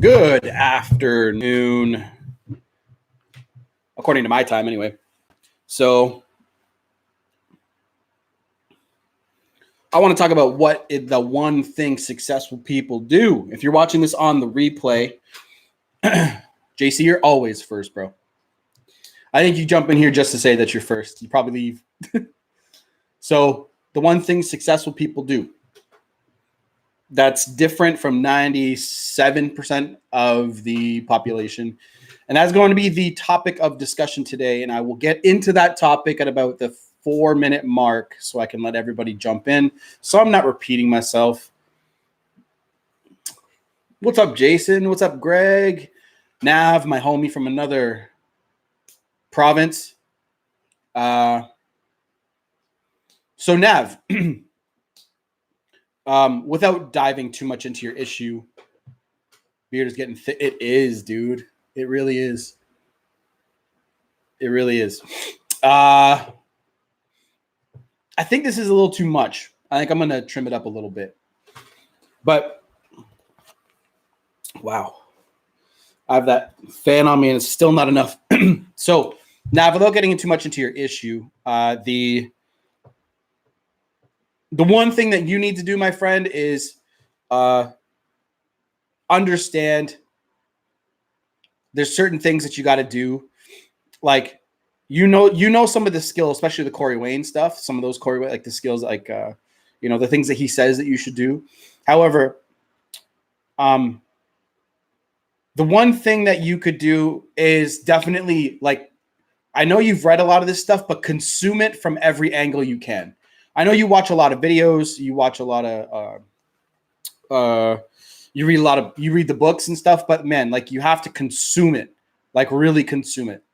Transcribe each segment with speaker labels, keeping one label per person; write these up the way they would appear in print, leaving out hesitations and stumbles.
Speaker 1: Good afternoon, according to my time anyway. So I want to talk about what is the one thing successful people do. If you're watching this on the replay, JC, you're always first, bro. I think you jump in here just to say that you're first. You probably leave. So the one thing successful people do that's different from 97% of the population. And that's going to be the topic of discussion today. And I will get into that topic at about the 4-minute mark so I can let everybody jump in. So I'm not repeating myself. What's up, Jason? What's up, Greg? Nav, my homie from another province. So Nav, without diving too much into your issue, beard is getting thick. It is, dude. It really is. It really is. I think this is a little too much. I think I'm going to trim it up a little bit. But, wow. I have that fan on me and it's still not enough. So, now without getting too much into your issue, the one thing that you need to do, my friend, is understand there's certain things that you got to do. Like, you know some of the skills, especially the Corey Wayne stuff, some of those Corey, like the skills, like, the things that he says that you should do. However, the one thing that you could do is definitely, like, I know you've read a lot of this stuff, but consume it from every angle you can. I know you watch a lot of videos, you watch a lot of, you read the books and stuff, but man, like, you have to consume it, like really consume it.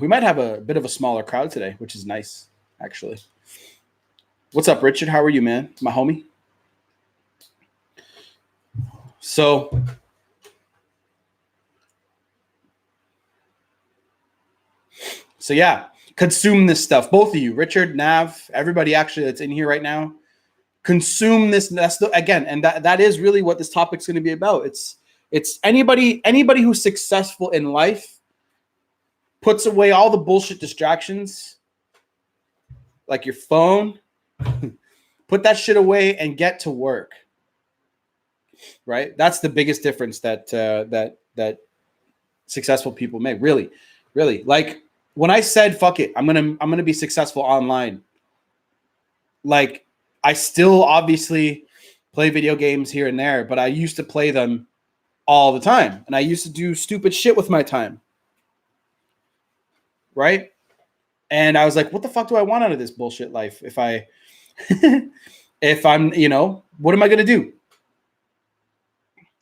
Speaker 1: We might have a bit of a smaller crowd today, which is nice, actually. What's up, Richard? How are you, man? My homie. So yeah, consume this stuff. Both of you, Richard, Nav, everybody actually that's in here right now, consume this. That's and that is really what this topic's going to be about. It's anybody who's successful in life puts away all the bullshit distractions, like your phone, put that shit away and get to work. Right? That's the biggest difference that successful people make. Really, really. Like, when I said, fuck it, I'm gonna be successful online. Like, I still obviously play video games here and there, but I used to play them all the time. And I used to do stupid shit with my time. Right? And I was like, what the fuck do I want out of this bullshit life? If I'm, what am I going to do?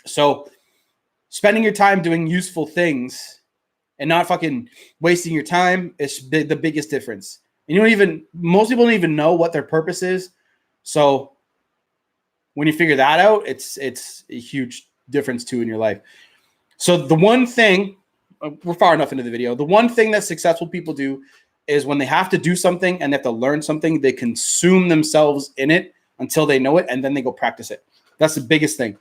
Speaker 1: So spending your time doing useful things and not fucking wasting your time is the biggest difference. And most people don't even know what their purpose is. So when you figure that out, it's a huge difference too in your life. So the one thing, we're far enough into the video. The one thing that successful people do is when they have to do something and they have to learn something, they consume themselves in it until they know it, and then they go practice it. That's the biggest thing.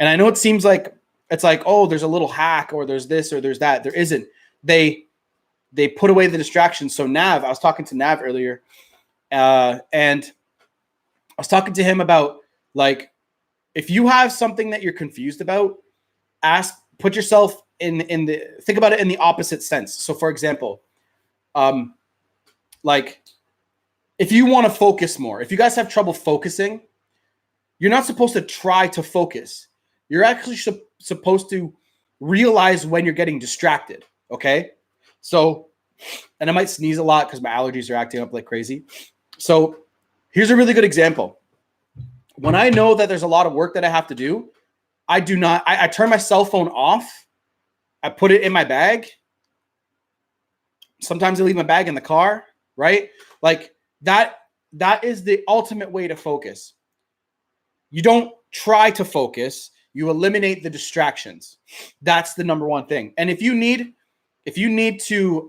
Speaker 1: And I know it seems like it's like, oh, there's a little hack or there's this or there's that. There isn't. They put away the distractions. So Nav, I was talking to Nav earlier, and I was talking to him about, like, if you have something that you're confused about, put yourself think about it in the opposite sense. So for example, like, if you want to focus more, if you guys have trouble focusing, you're not supposed to try to focus. You're actually supposed to realize when you're getting distracted. Okay. So, and I might sneeze a lot because my allergies are acting up like crazy. So here's a really good example. When I know that there's a lot of work that I have to do, I turn my cell phone off. I put it in my bag. Sometimes I leave my bag in the car, right? Like, that is the ultimate way to focus. You don't try to focus, you eliminate the distractions. That's the number one thing. And if you need to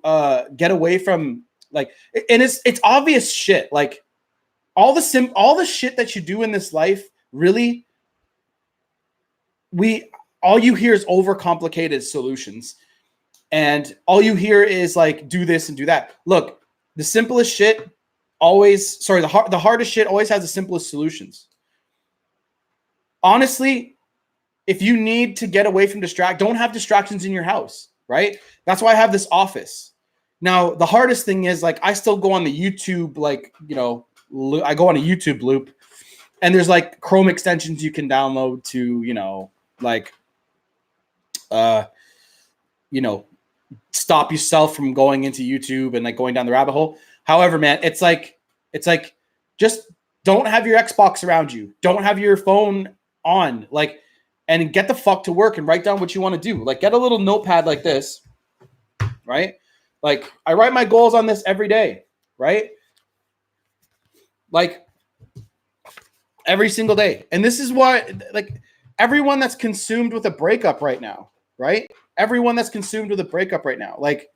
Speaker 1: get away from, like, and it's obvious shit, like all the shit that you do in this life, really, all you hear is overcomplicated solutions. And all you hear is like, do this and do that. Look, the simplest shit always, sorry, the hardest shit always has the simplest solutions. Honestly, if you need to get away from don't have distractions in your house, right? That's why I have this office. Now, the hardest thing is like, I still go on the YouTube, like, you know, I go on a YouTube loop and there's like Chrome extensions you can download to, you know, like, you know, stop yourself from going into YouTube and like going down the rabbit hole. However, man, it's like just don't have your Xbox around you. Don't have your phone on, like, and get the fuck to work and write down what you want to do. Like, get a little notepad like this, right? Like, I write my goals on this every day, right? Like, every single day. And this is what, like, everyone that's consumed with a breakup right now, right? Everyone that's consumed with a breakup right now, like,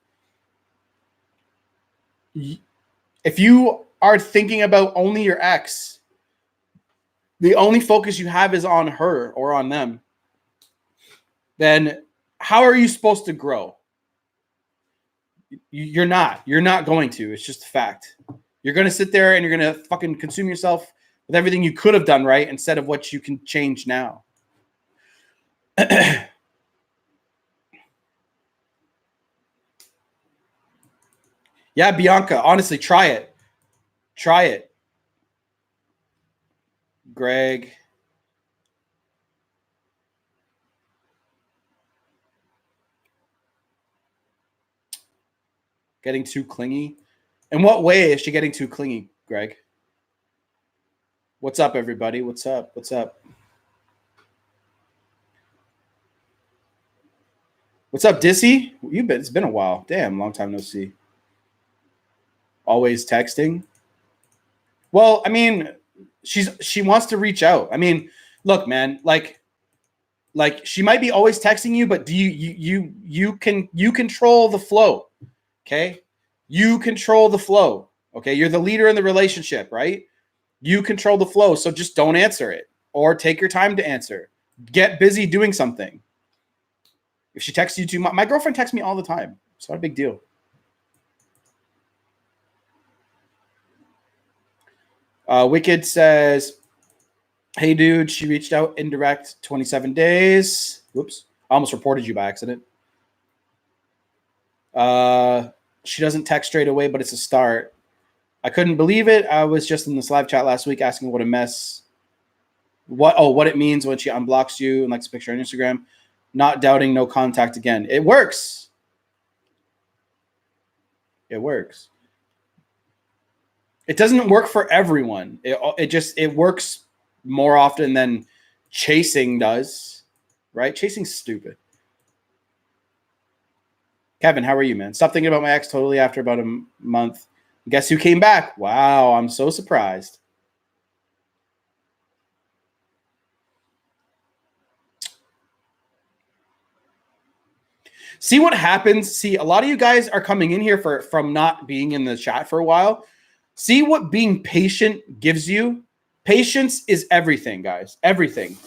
Speaker 1: if you are thinking about only your ex, the only focus you have is on her or on them, then how are you supposed to grow? You're not going to. It's just a fact. You're going to sit there and you're going to fucking consume yourself with everything you could have done right instead of what you can change now. Yeah, Bianca, honestly, try it. Try it. Greg. Getting too clingy. In what way is she getting too clingy, Greg? What's up, everybody? What's up? What's up? What's up, Dissy? It's been a while. Damn, long time no see. Always texting. Well, I mean, she wants to reach out. I mean, look, man, like she might be always texting you, but do you control the flow. Okay? You control the flow. Okay? You're the leader in the relationship, right? You control the flow, so just don't answer it or take your time to answer. Get busy doing something. If she texts you too much, my girlfriend texts me all the time. It's not a big deal. Wicked says, hey, dude, she reached out indirect 27 days. Whoops. I almost reported you by accident. She doesn't text straight away, but it's a start. I couldn't believe it. I was just in this live chat last week asking what a mess. What it means when she unblocks you and likes a picture on Instagram. Not doubting, no contact again. It works. It works. It doesn't work for everyone. It works more often than chasing does, right? Chasing's stupid. Kevin, how are you, man? Stop thinking about my ex totally after about a month. Guess who came back? Wow, I'm so surprised. See what happens. See, a lot of you guys are coming in here from not being in the chat for a while. See what being patient gives you. Patience is everything, guys. Everything.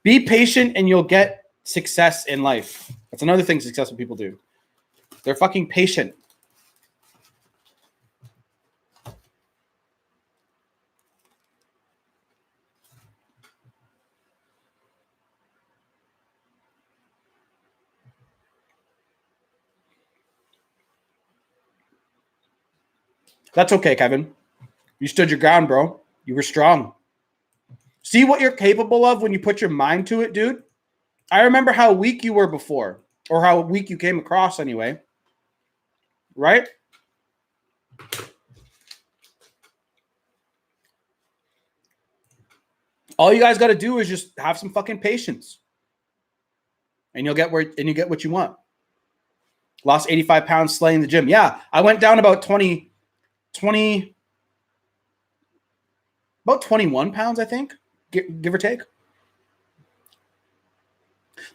Speaker 1: Be patient and you'll get success in life. That's another thing successful people do. They're fucking patient. That's okay, Kevin. You stood your ground, bro. You were strong. See what you're capable of when you put your mind to it, dude. I remember how weak you were before, or how weak you came across anyway. Right? All you guys got to do is just have some fucking patience. And you get what you want. Lost 85 pounds slaying the gym. Yeah, I went down about 20, about 21 pounds, I think, give or take.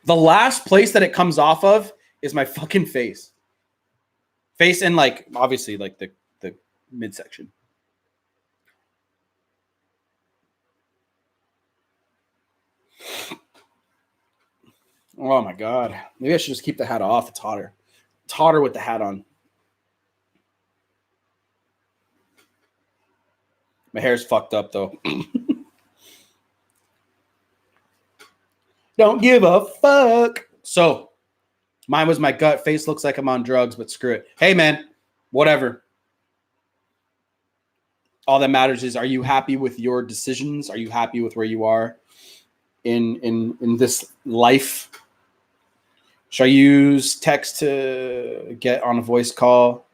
Speaker 1: The last place that it comes off of is my fucking face. Face and like, obviously, like the midsection. Oh my God. Maybe I should just keep the hat off. It's hotter. It's hotter with the hat on. My hair's fucked up though. Don't give a fuck. So mine was my gut. Face looks like I'm on drugs, but screw it. Hey man, whatever. All that matters is, are you happy with your decisions? Are you happy with where you are in this life? Should I use text to get on a voice call?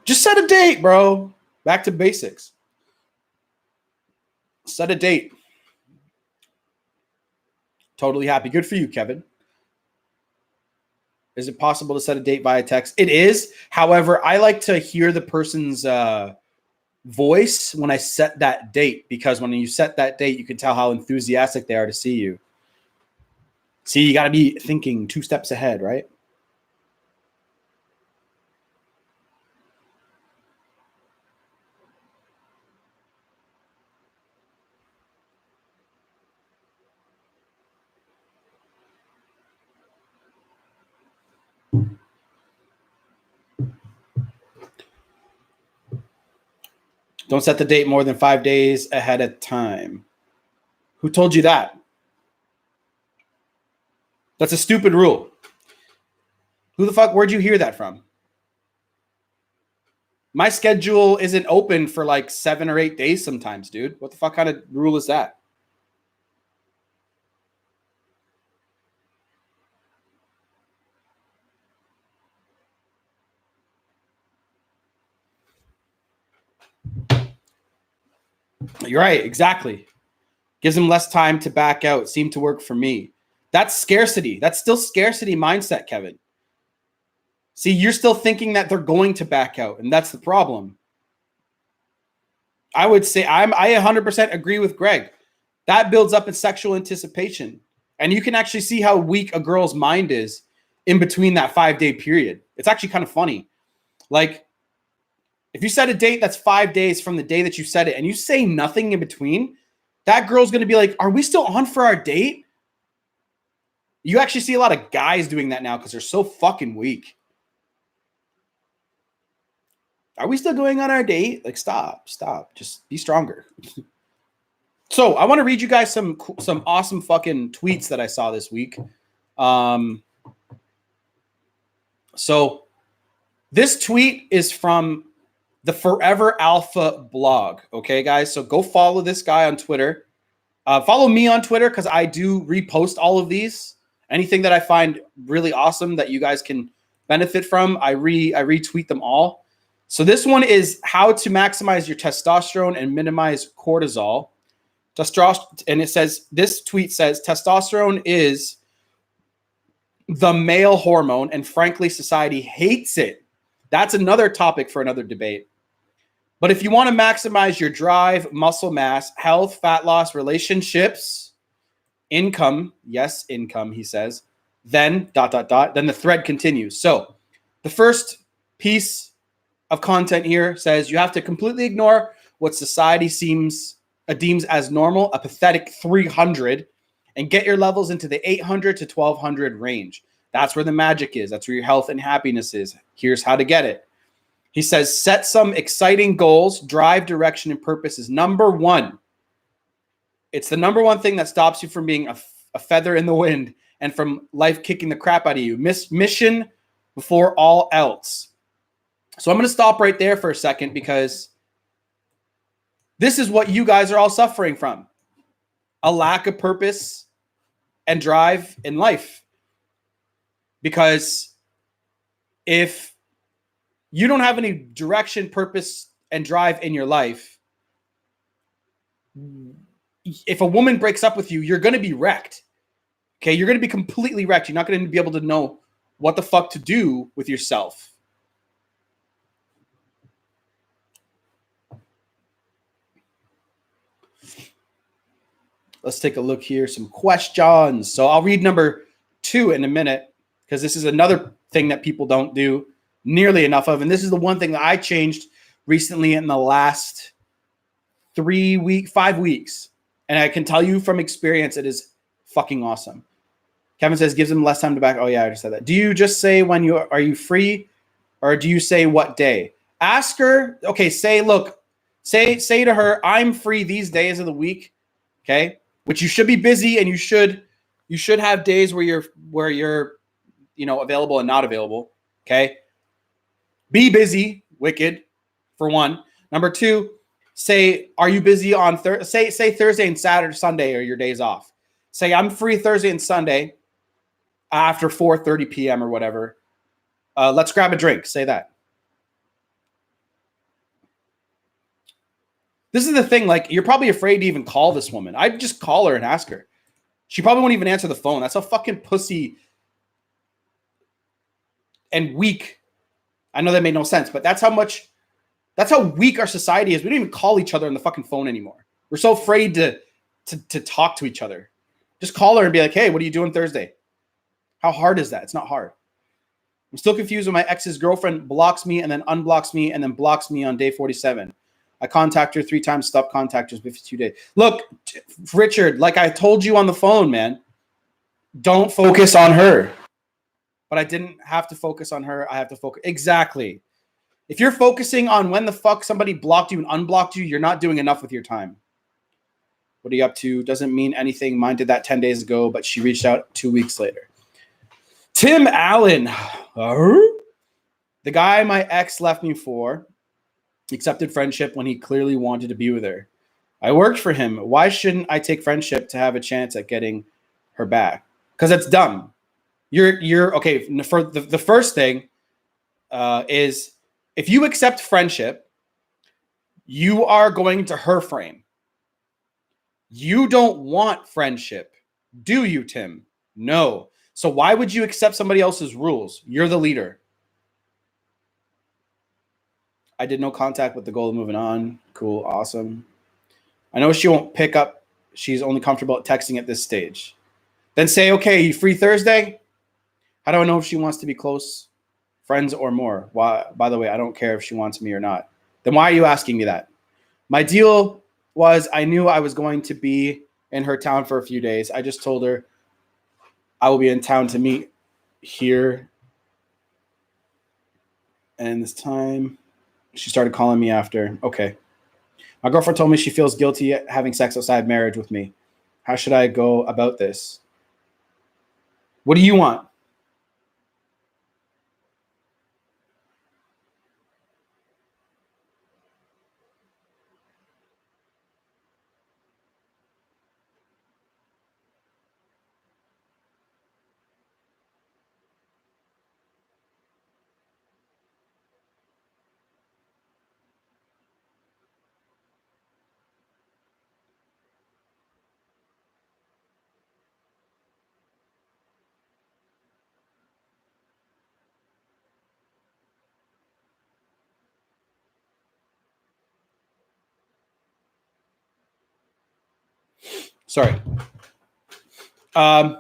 Speaker 1: Just set a date, bro. Back to basics. Set a date. Totally happy. Good for you, Kevin. Is it possible to set a date via text? It is. However, I like to hear the person's voice when I set that date, because when you set that date, you can tell how enthusiastic they are to see you. See, you got to be thinking 2 steps ahead, right? Don't set the date more than 5 days ahead of time. Who told you that? That's a stupid rule. Who the fuck, where'd you hear that from? My schedule isn't open for like 7 or 8 days sometimes, dude. What the fuck kind of rule is that? You're right, exactly. Gives them less time to back out. Seemed to work for me. That's scarcity. That's still scarcity mindset, Kevin. See, you're still thinking that they're going to back out, and that's the problem. I would say I 100% agree with Greg. That builds up in sexual anticipation. And you can actually see how weak a girl's mind is in between that 5-day period. It's actually kind of funny. Like, if you set a date that's 5 days from the day that you set it and you say nothing in between, that girl's going to be like, are we still on for our date? You actually see a lot of guys doing that now because they're so fucking weak. Are we still going on our date? Like, stop. Just be stronger. So I want to read you guys some awesome fucking tweets that I saw this week. So this tweet is from the Forever Alpha blog. Okay, guys. So go follow this guy on Twitter. Follow me on Twitter because I do repost all of these. Anything that I find really awesome that you guys can benefit from, I retweet them all. So this one is how to maximize your testosterone and minimize cortisol. And it says, this tweet says, testosterone is the male hormone, and frankly, society hates it. That's another topic for another debate. But if you want to maximize your drive, muscle mass, health, fat loss, relationships, income, yes, income, he says, then ... then the thread continues. So the first piece of content here says you have to completely ignore what society deems as normal, a pathetic 300, and get your levels into the 800 to 1200 range. That's where the magic is. That's where your health and happiness is. Here's how to get it. He says, set some exciting goals. Drive, direction, and purpose is number one. It's the number one thing that stops you from being a feather in the wind and from life kicking the crap out of you. Mission before all else. So I'm going to stop right there for a second because this is what you guys are all suffering from. A lack of purpose and drive in life. Because if you don't have any direction, purpose, and drive in your life, if a woman breaks up with you, you're going to be wrecked. Okay, you're going to be completely wrecked. You're not going to be able to know what the fuck to do with yourself. Let's take a look here. Some questions. So I'll read number 2 in a minute because this is another thing that people don't do nearly enough of. And this is the one thing that I changed recently in the last 5 weeks. And I can tell you from experience, it is fucking awesome. Kevin says gives him less time to back. Oh yeah, I just said that. Do you just say when you are you free, or do you say what day? Ask her. Okay, say look, say to her, I'm free these days of the week. Okay, which you should be busy, and you should have days where you're available and not available. Okay, be busy, wicked, for one. Number two, say, are you busy on say Thursday and Saturday, Sunday are your days off. Say I'm free Thursday and Sunday after 4:30 p.m. or whatever. Let's grab a drink. Say that. This is the thing. Like, you're probably afraid to even call this woman. I'd just call her and ask her. She probably won't even answer the phone. That's how fucking pussy and weak. I know that made no sense, but that's how weak our society is. We don't even call each other on the fucking phone anymore. We're so afraid to talk to each other. Just call her and be like, hey, what are you doing Thursday? How hard is that? It's not hard. I'm still confused when my ex's girlfriend blocks me and then unblocks me and then blocks me on day 47. I contact her 3 times, stop contact her 52 days. Look, Richard, like I told you on the phone, man, don't focus on her. But I didn't have to focus on her. I have to focus. Exactly. If you're focusing on when the fuck somebody blocked you and unblocked you, you're not doing enough with your time. What are you up to? Doesn't mean anything. Mine did that 10 days ago, but she reached out 2 weeks later. Tim Allen. The guy my ex left me for accepted friendship when he clearly wanted to be with her. I worked for him. Why shouldn't I take friendship to have a chance at getting her back? Because it's dumb. You're okay. For the first thing is if you accept friendship, you are going to her frame. You don't want friendship, do you, Tim? No. So why would you accept somebody else's rules? You're the leader. I did no contact with the goal of moving on. Cool. Awesome. I know she won't pick up. She's only comfortable at texting at this stage. Then say, okay, you free Thursday? How do I know if she wants to be close friends or more? Why? By the way, I don't care if she wants me or not. Then why are you asking me that? My deal was I knew I was going to be in her town for a few days. I just told her I will be in town to meet here. And this time, she started calling me after. Okay. My girlfriend told me she feels guilty having sex outside marriage with me. How should I go about this? What do you want? Sorry. I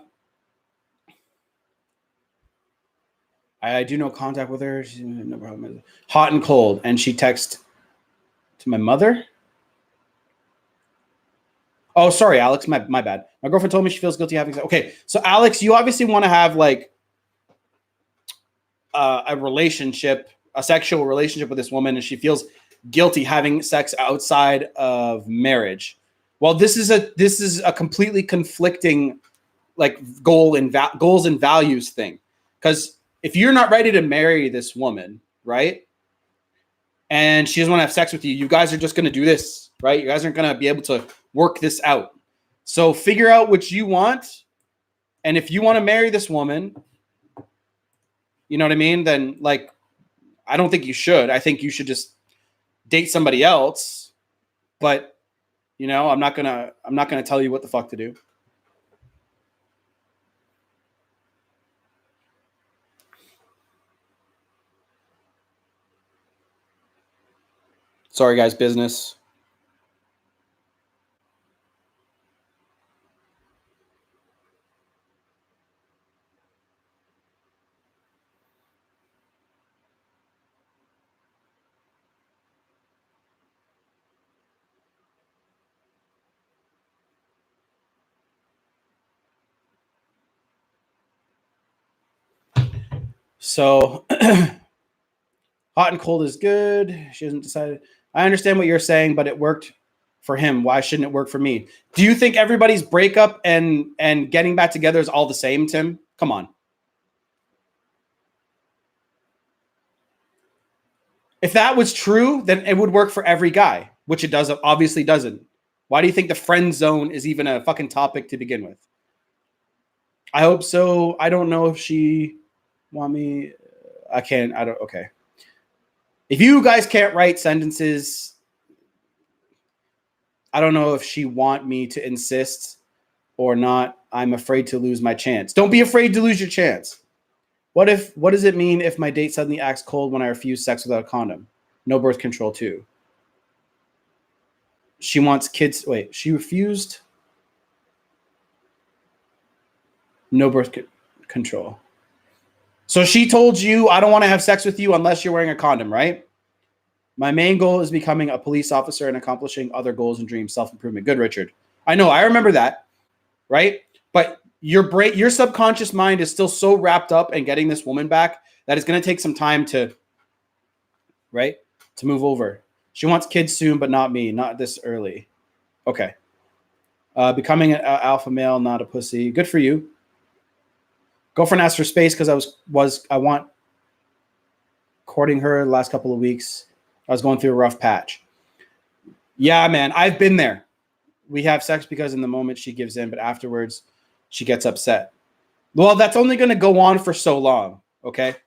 Speaker 1: do no contact with her. She's no problem. Hot and cold. And she texted to my mother. Oh, sorry, Alex. My bad. My girlfriend told me she feels guilty having sex. Okay, so Alex, you obviously want to have like a relationship, a sexual relationship with this woman, and she feels guilty having sex outside of marriage. Well, this is a completely conflicting like goals and values thing. Because if you're not ready to marry this woman, right, and she doesn't want to have sex with you, you guys are just going to do this, right? You guys aren't going to be able to work this out. So figure out what you want, and if you want to marry this woman, you know what I mean? Then like, I don't think you should. I think you should just date somebody else. But I'm not gonna tell you what the fuck to do. Sorry, guys. Business. So hot and cold is good. She hasn't decided. I understand what you're saying, but it worked for him. Why shouldn't it work for me? Do you think everybody's breakup and getting back together is all the same, Tim? Come on. If that was true, then it would work for every guy, which it does obviously doesn't. Why do you think the friend zone is even a fucking topic to begin with? I hope so. I don't know if she want me. I can't. I don't. Okay. If you guys can't write sentences, I don't know if she want me to insist or not. I'm afraid to lose my chance. Don't be afraid to lose your chance. What does it mean if my date suddenly acts cold when I refuse sex without a condom? No birth control too. She wants kids. Wait, she refused. No birth control. So she told you, I don't want to have sex with you unless you're wearing a condom, right? My main goal is becoming a police officer and accomplishing other goals and dreams, self-improvement. Good, Richard. I know, I remember that, right? But your subconscious mind is still so wrapped up in getting this woman back that it's going to take some time to, right, to move over. She wants kids soon, but not me, not this early. Okay. Becoming an alpha male, not a pussy. Good for you. Girlfriend asked for space because I want courting her the last couple of weeks. I was going through a rough patch. Yeah, man, I've been there. We have sex because in the moment she gives in, but afterwards she gets upset. Well, that's only going to go on for so long, okay?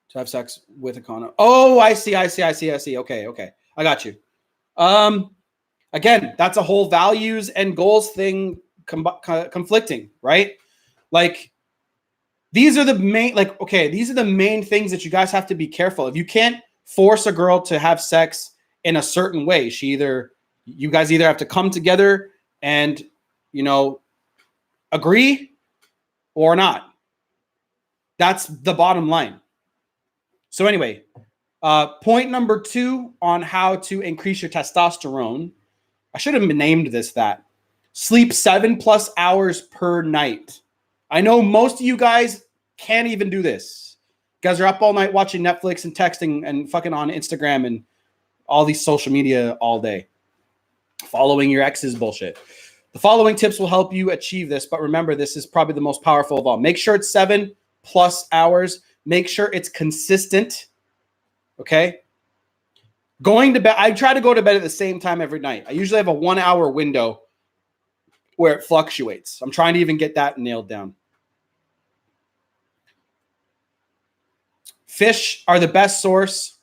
Speaker 1: To have sex with a condom. Oh, I see. Okay. I got you. Again, that's a whole values and goals thing conflicting, right? Like, these are the main things that you guys have to be careful of. You can't force a girl to have sex in a certain way. You guys either have to come together and, agree or not. That's the bottom line. So anyway, point number 2 on how to increase your testosterone. I should have named this that. Sleep 7+ hours per night. I know most of you guys can't even do this. You guys are up all night watching Netflix and texting and fucking on Instagram and all these social media all day. Following your ex's bullshit. The following tips will help you achieve this, but remember, this is probably the most powerful of all. Make sure it's 7+ hours. Make sure it's consistent. Okay? Going to bed, I try to go to bed at the same time every night. I usually have a 1-hour window where it fluctuates. I'm trying to even get that nailed down. Fish are the best source.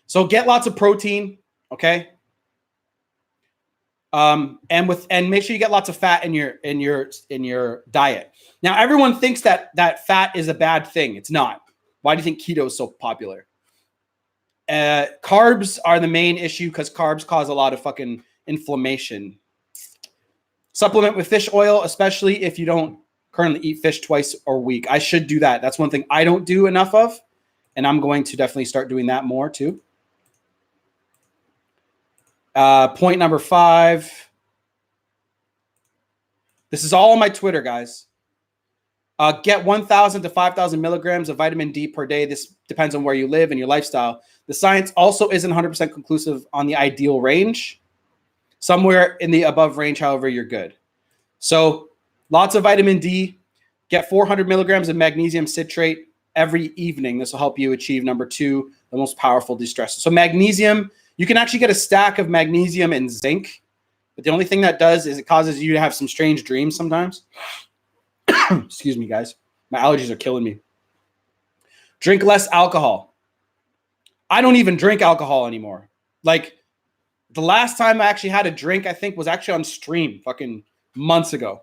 Speaker 1: So get lots of protein, okay? And make sure you get lots of fat in your diet. Now, everyone thinks that fat is a bad thing. It's not. Why do you think keto is so popular? Carbs are the main issue because carbs cause a lot of fucking inflammation. Supplement with fish oil, especially if you don't currently eat fish twice a week. I should do that. That's one thing I don't do enough of, and I'm going to definitely start doing that more too. Point number 5. This is all on my Twitter, guys. Get 1,000 to 5,000 milligrams of vitamin D per day. This depends on where you live and your lifestyle. The science also isn't 100% conclusive on the ideal range. Somewhere in the above range, however, you're good. So lots of vitamin D. Get 400 milligrams of magnesium citrate every evening. This will help you achieve number 2, the most powerful de-stressor. So magnesium, you can actually get a stack of magnesium and zinc. But the only thing that does is it causes you to have some strange dreams sometimes. Excuse me, guys. My allergies are killing me. Drink less alcohol. I don't even drink alcohol anymore. Like, the last time I actually had a drink, I think, was actually on stream fucking months ago.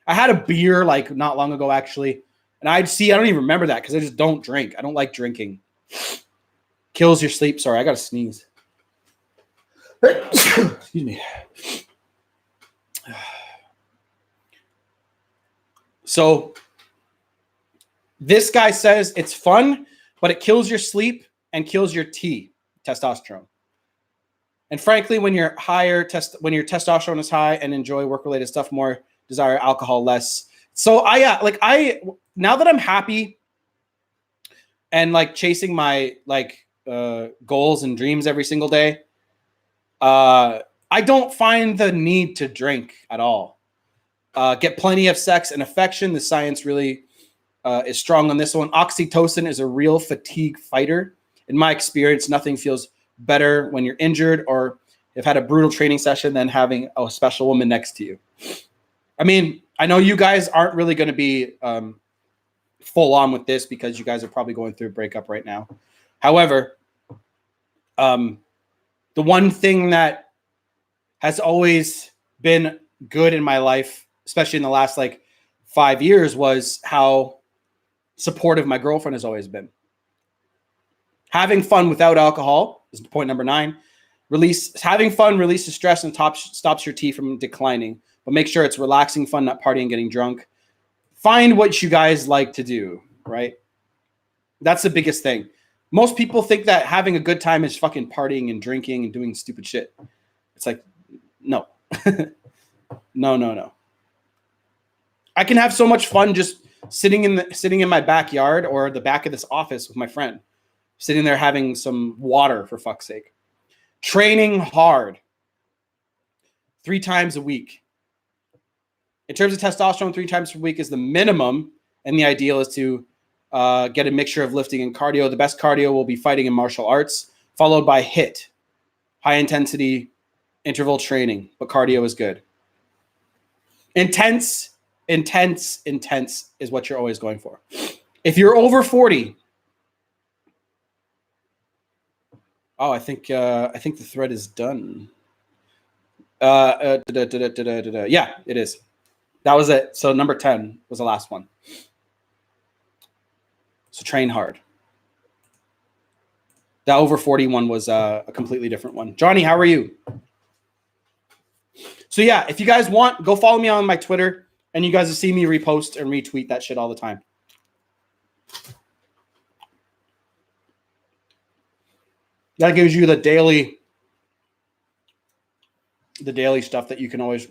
Speaker 1: I had a beer like not long ago, actually. And I don't even remember that because I just don't drink. I don't like drinking. Kills your sleep. Sorry, I got to sneeze. Excuse me. So this guy says it's fun, but it kills your sleep and kills your testosterone. And frankly, when when your testosterone is high and enjoy work-related stuff more, desire alcohol less, So now that I'm happy and like chasing my like goals and dreams every single day, I don't find the need to drink at all. Get plenty of sex and affection. The science really is strong on this one. Oxytocin is a real fatigue fighter. In my experience, nothing feels better when you're injured or have had a brutal training session than having a special woman next to you. I mean, I know you guys aren't really going to be full on with this because you guys are probably going through a breakup right now. However, the one thing that has always been good in my life, especially in the last like 5 years, was how supportive my girlfriend has always been. Having fun without alcohol is point number 9. Having fun releases stress and stops your T from declining. But make sure it's relaxing fun, not partying, getting drunk. Find what you guys like to do, right? That's the biggest thing. Most people think that having a good time is fucking partying and drinking and doing stupid shit. It's like, no. No. I can have so much fun just sitting in my backyard or the back of this office with my friend, sitting there having some water, for fuck's sake. Training hard 3 times a week. In terms of testosterone, 3 times per week is the minimum, and the ideal is to get a mixture of lifting and cardio. The best cardio will be fighting and martial arts, followed by HIIT, high intensity interval training, but cardio is good. Intense is what you're always going for. If you're over 40, I think the thread is done. Yeah, it is. That was it. So number 10 was the last one. So train hard. That over 40 one was a completely different one. Johnny, how are you? So yeah, if you guys want, go follow me on my Twitter, and you guys will see me repost and retweet that shit all the time. That gives you the daily stuff that you can always.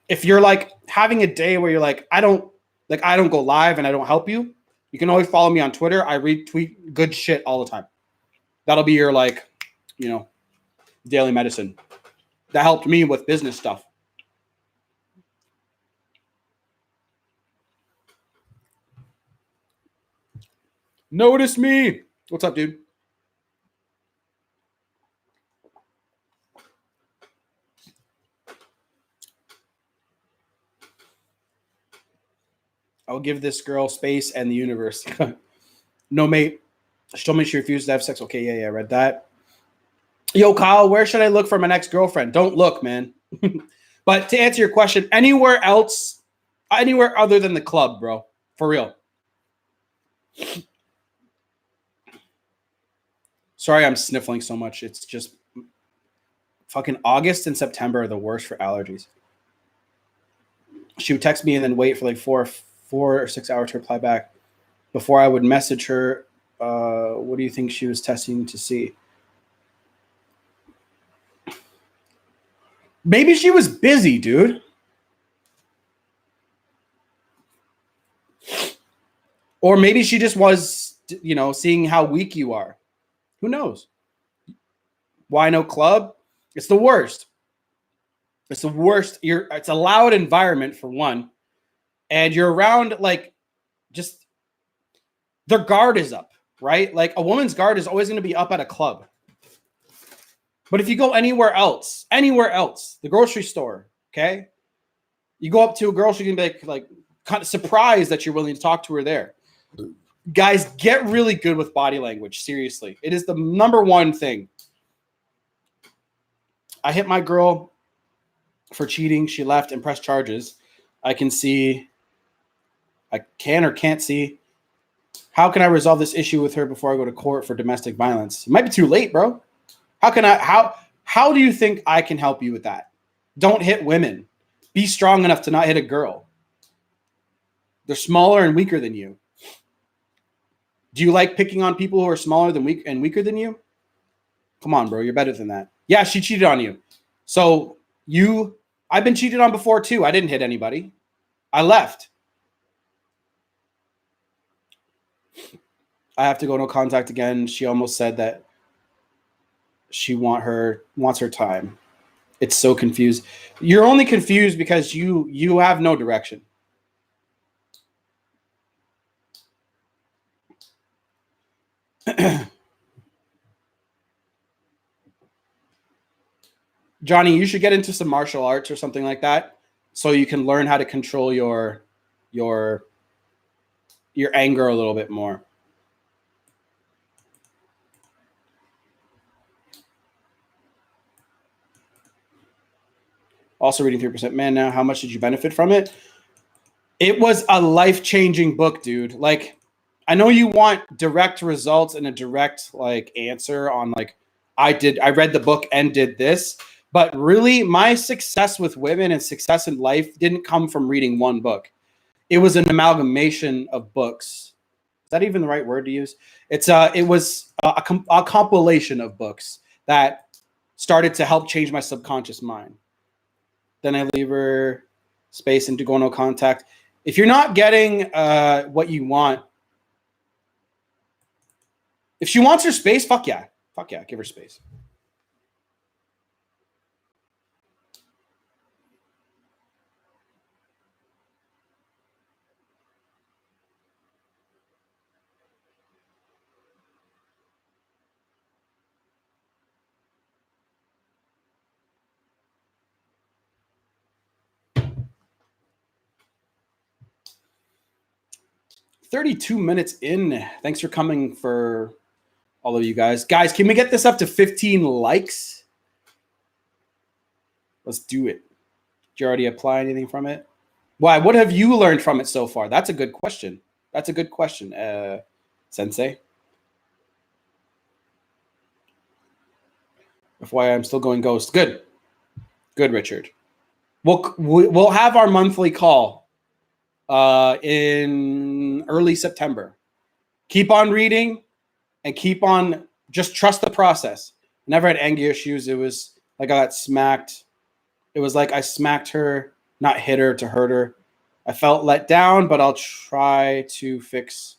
Speaker 1: If you're like having a day where you're like, I don't go live and I don't help you, you can always follow me on Twitter. I retweet good shit all the time. That'll be your daily medicine. That helped me with business stuff. Notice me. What's up, dude? I'll give this girl space and the universe. No, mate. She told me she refused to have sex. Okay, yeah, I read that. Yo, Kyle, where should I look for my next girlfriend? Don't look, man. But to answer your question, anywhere else, anywhere other than the club, bro. For real. Sorry, I'm sniffling so much. It's just fucking August and September are the worst for allergies. She would text me and then wait for like 4 or 6 hours to reply back. Before I would message her, what do you think she was testing to see? Maybe she was busy, dude. Or maybe she just was, seeing how weak you are. Who knows? Why no club? It's the worst. It's the worst. It's a loud environment for one. And you're around just their guard is up, right? Like a woman's guard is always going to be up at a club. But if you go anywhere else, the grocery store, okay? You go up to a girl, she's going to be like kind of surprised that you're willing to talk to her there. Guys, get really good with body language. Seriously. It is the number one thing. I hit my girl for cheating. She left and pressed charges. I can or can't see. How can I resolve this issue with her before I go to court for domestic violence? It might be too late, bro. How do you think I can help you with that? Don't hit women. Be strong enough to not hit a girl. They're smaller and weaker than you. Do you like picking on people who are smaller than weaker than you? Come on, bro. You're better than that. Yeah, she cheated on you. So you I've been cheated on before too. I didn't hit anybody. I left. I have to go no contact again. She almost said that she wants her time. It's so confused. You're only confused because you have no direction. Johnny, you should get into some martial arts or something like that so you can learn how to control your anger a little bit more. Also reading 3% Man Now. How much did you benefit from it? It was a life-changing book, dude. Like, I know you want direct results and a direct like answer on like I read the book and did this, but really my success with women and success in life didn't come from reading one book. It was an amalgamation of books. Is that even the right word to use? It was a compilation of books that started to help change my subconscious mind. Then I leave her space and to go no contact. If you're not getting what you want, if she wants her space, fuck yeah, give her space. $32 minutes in. Thanks for coming for all of you guys. Guys, can we get this up to 15 likes? Let's do it. Did you already apply anything from it? Why? What have you learned from it so far? That's a good question. Sensei. FYI, I'm still going ghost. Good, Richard. We'll have our monthly call in early September. Keep on reading and keep on, just trust the process. Never had anger issues. It was like I got smacked. It was like I smacked her, not hit her to hurt her. I felt let down, but I'll try to fix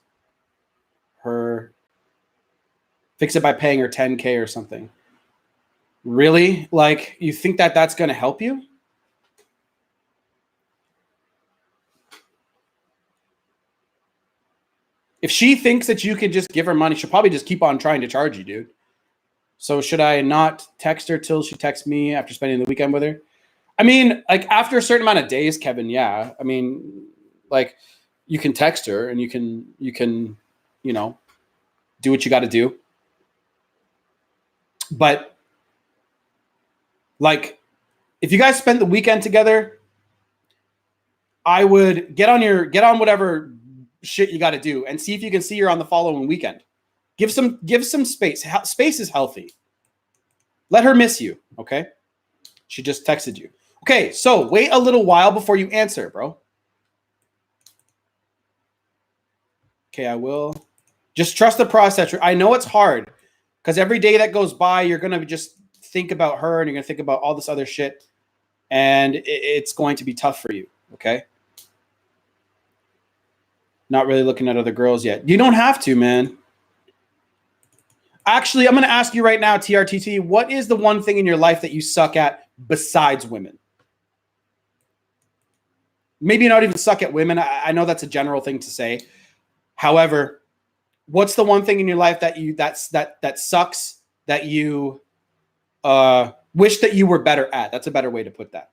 Speaker 1: it by paying her $10K or something. Really? Like, you think that that's going to help you? If she thinks that you could just give her money, she'll probably just keep on trying to charge you, dude. So should I not text her till she texts me after spending the weekend with her? I mean, like after a certain amount of days, Kevin, yeah. I mean, like you can text her and you can, you know, do what you got to do. But like if you guys spent the weekend together, I would get on whatever shit you got to do and see if you can see her on the following weekend. Give some space. Space is healthy. Let her miss you, okay? She just texted you. Okay, so wait a little while before you answer, bro. Okay, I will. Just trust the process. I know it's hard because every day that goes by, you're going to just think about her and you're going to think about all this other shit. And it's going to be tough for you, okay? Not really looking at other girls yet. You don't have to, man. Actually, I'm going to ask you right now, TRTT, what is the one thing in your life that you suck at besides women? Maybe not even suck at women. I know that's a general thing to say. However, what's the one thing in your life that sucks that you wish that you were better at? That's a better way to put that.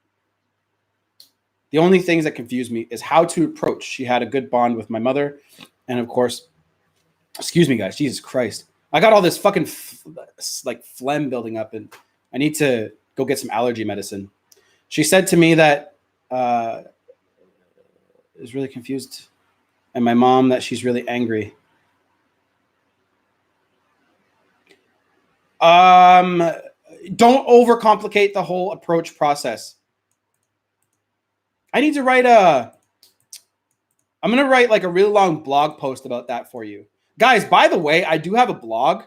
Speaker 1: The only things that confuse me is how to approach. She had a good bond with my mother. And of course, excuse me, guys, Jesus Christ. I got all this fucking phlegm building up and I need to go get some allergy medicine. She said to me that is really confused. And my mom that she's really angry. Don't overcomplicate the whole approach process. I need to write I'm going to write like a really long blog post about that for you. Guys, by the way, I do have a blog,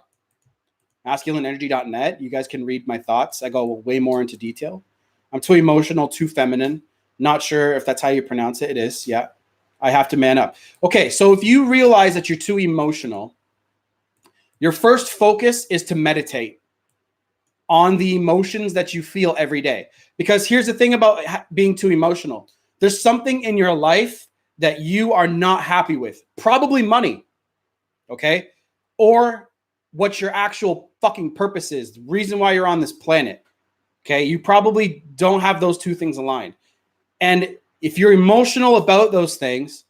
Speaker 1: masculineenergy.net. You guys can read my thoughts. I go way more into detail. I'm too emotional, too feminine. Not sure if that's how you pronounce it. It is, yeah. I have to man up. Okay, so if you realize that you're too emotional, your first focus is to meditate on the emotions that you feel every day. Because here's the thing about being too emotional. There's something in your life that you are not happy with. Probably money, okay? Or what your actual fucking purpose is, the reason why you're on this planet, okay? You probably don't have those two things aligned. And if you're emotional about those things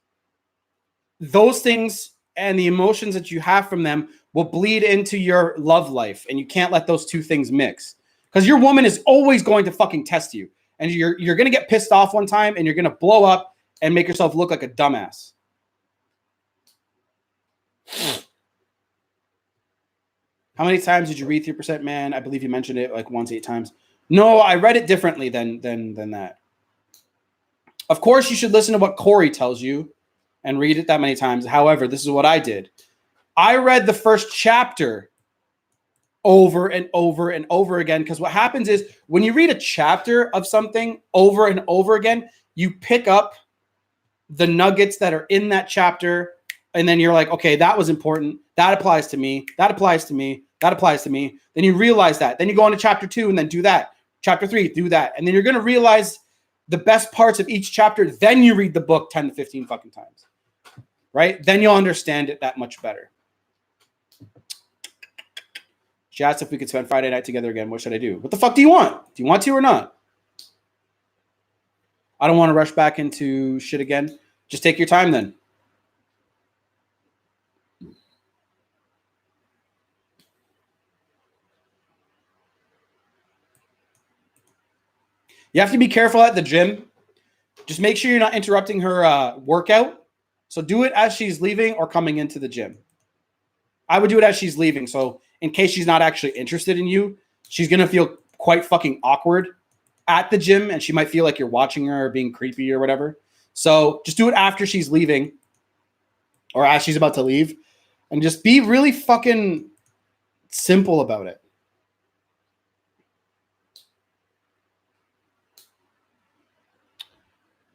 Speaker 1: and the emotions that you have from them will bleed into your love life, and you can't let those two things mix. Because your woman is always going to fucking test you. And you're going to get pissed off one time, and you're going to blow up and make yourself look like a dumbass. How many times did you read 3% Man? I believe you mentioned it like once 8 times. No, I read it differently than that. Of course, you should listen to what Corey tells you and read it that many times. However, this is what I did. I read the first chapter over and over and over again, because what happens is when you read a chapter of something over and over again, you pick up the nuggets that are in that chapter, and then you're like, okay, that was important. That applies to me. That applies to me. That applies to me. Then you realize that. Then you go into chapter 2 and then do that. Chapter 3, do that. And then you're going to realize the best parts of each chapter. Then you read the book 10 to 15 fucking times, right? Then you'll understand it that much better. She asked if we could spend Friday night together again. What should I do? What the fuck do you want? Do you want to or not? I don't want to rush back into shit again. Just take your time then. You have to be careful at the gym. Just make sure you're not interrupting her workout. So do it as she's leaving or coming into the gym. I would do it as she's leaving. So in case she's not actually interested in you, she's going to feel quite fucking awkward at the gym, and she might feel like you're watching her or being creepy or whatever. So just do it after she's leaving or as she's about to leave, and just be really fucking simple about it.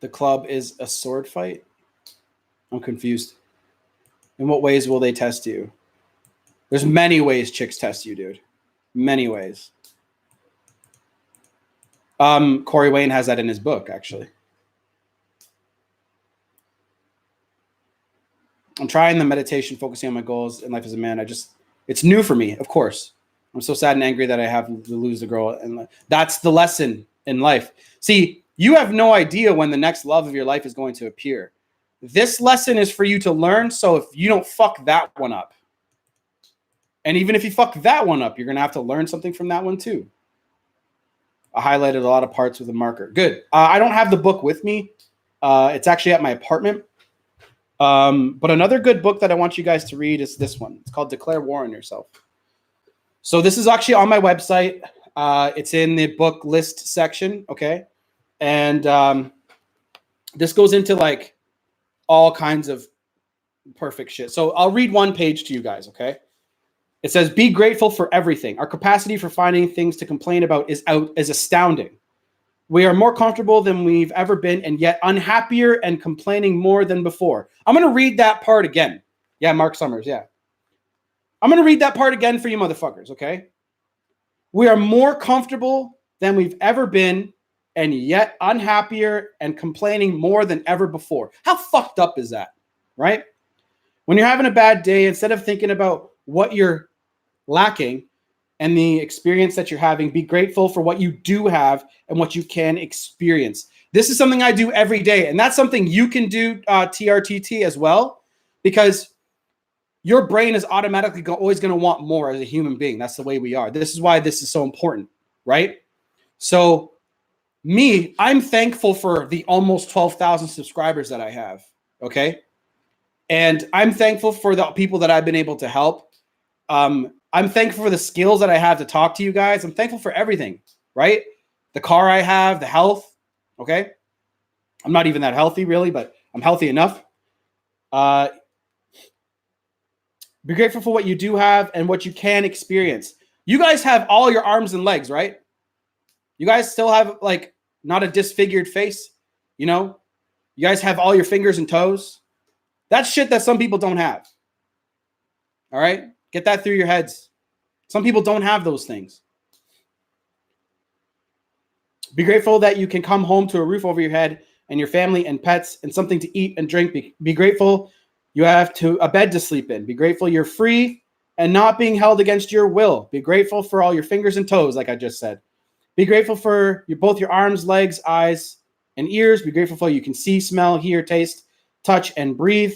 Speaker 1: The club is a sword fight? I'm confused. In what ways will they test you? There's many ways chicks test you, dude. Many ways. Corey Wayne has that in his book, actually. I'm trying the meditation, focusing on my goals in life as a man. It's new for me, of course. I'm so sad and angry that I have to lose the girl. And that's the lesson in life. See, you have no idea when the next love of your life is going to appear. This lesson is for you to learn, so if you don't fuck that one up. And even if you fuck that one up, you're going to have to learn something from that one too. I highlighted a lot of parts with a marker. Good. I don't have the book with me. It's actually at my apartment. But another good book that I want you guys to read is this one. It's called Declare War on Yourself. So this is actually on my website. It's in the book list section, okay? And this goes into like all kinds of perfect shit. So I'll read one page to you guys, okay? It says, be grateful for everything. Our capacity for finding things to complain about is astounding. We are more comfortable than we've ever been, and yet unhappier and complaining more than before. I'm going to read that part again. Yeah, Mark Summers, yeah. I'm going to read that part again for you motherfuckers, okay? We are more comfortable than we've ever been, and yet unhappier and complaining more than ever before. How fucked up is that, right? When you're having a bad day, instead of thinking about what you're lacking and the experience that you're having, be grateful for what you do have and what you can experience. This is something I do every day, and that's something you can do, TRTT, as well, because your brain is automatically always going to want more as a human being. That's the way we are. This is why this is so important, right? So me, I'm thankful for the almost 12,000 subscribers that I have, okay? And I'm thankful for the people that I've been able to help. I'm thankful for the skills that I have to talk to you guys. I'm thankful for everything, right? The car I have, the health, okay? I'm not even that healthy, really, but I'm healthy enough. Be grateful for what you do have and what you can experience. You guys have all your arms and legs, right? You guys still have, like, not a disfigured face. You know, you guys have all your fingers and toes. That's shit that some people don't have. All right? Get that through your heads. Some people don't have those things. Be grateful that you can come home to a roof over your head and your family and pets and something to eat and drink. Be grateful you have a bed to sleep in. Be grateful you're free and not being held against your will. Be grateful for all your fingers and toes, like I just said. Be grateful for both your arms, legs, eyes, and ears. Be grateful for you can see, smell, hear, taste, touch, and breathe.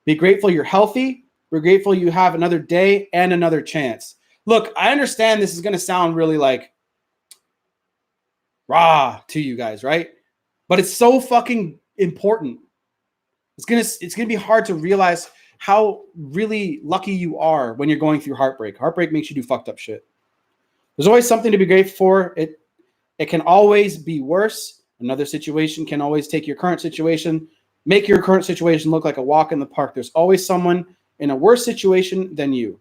Speaker 1: Be grateful you're healthy. Be grateful you have another day and another chance. Look, I understand this is going to sound really like rah to you guys, right? But it's so fucking important. It's gonna be hard to realize how really lucky you are when you're going through heartbreak. Heartbreak makes you do fucked up shit. There's always something to be grateful for. It can always be worse. Another situation can always take your current situation, make your current situation look like a walk in the park. There's always someone in a worse situation than you.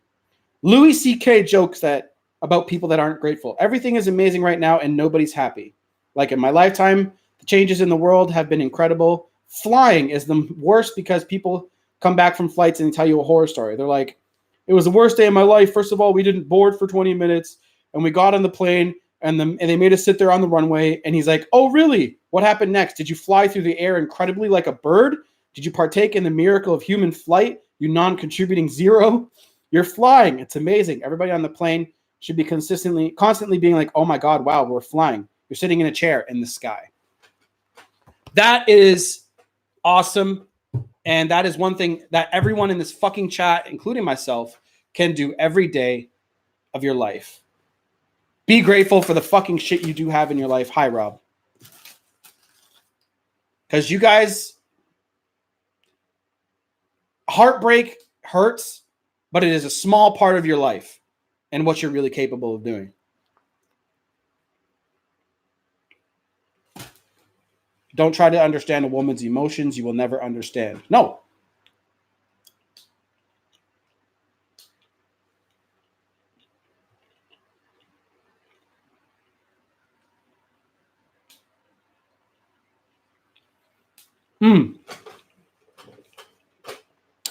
Speaker 1: Louis C.K. jokes that about people that aren't grateful. Everything is amazing right now and nobody's happy. Like in my lifetime, the changes in the world have been incredible. Flying is the worst because people come back from flights and tell you a horror story. They're like, it was the worst day of my life. First of all, we didn't board for 20 minutes and we got on the plane and they made us sit there on the runway. And he's like, oh, really? What happened next? Did you fly through the air incredibly like a bird? Did you partake in the miracle of human flight? You non-contributing zero? You're flying. It's amazing. Everybody on the plane should be constantly being like, oh my God, wow, we're flying. You're sitting in a chair in the sky. That is awesome. And that is one thing that everyone in this fucking chat, including myself, can do every day of your life. Be grateful for the fucking shit you do have in your life. Hi, Rob. Because you guys, heartbreak hurts, but it is a small part of your life and what you're really capable of doing. Don't try to understand a woman's emotions. You will never understand. No.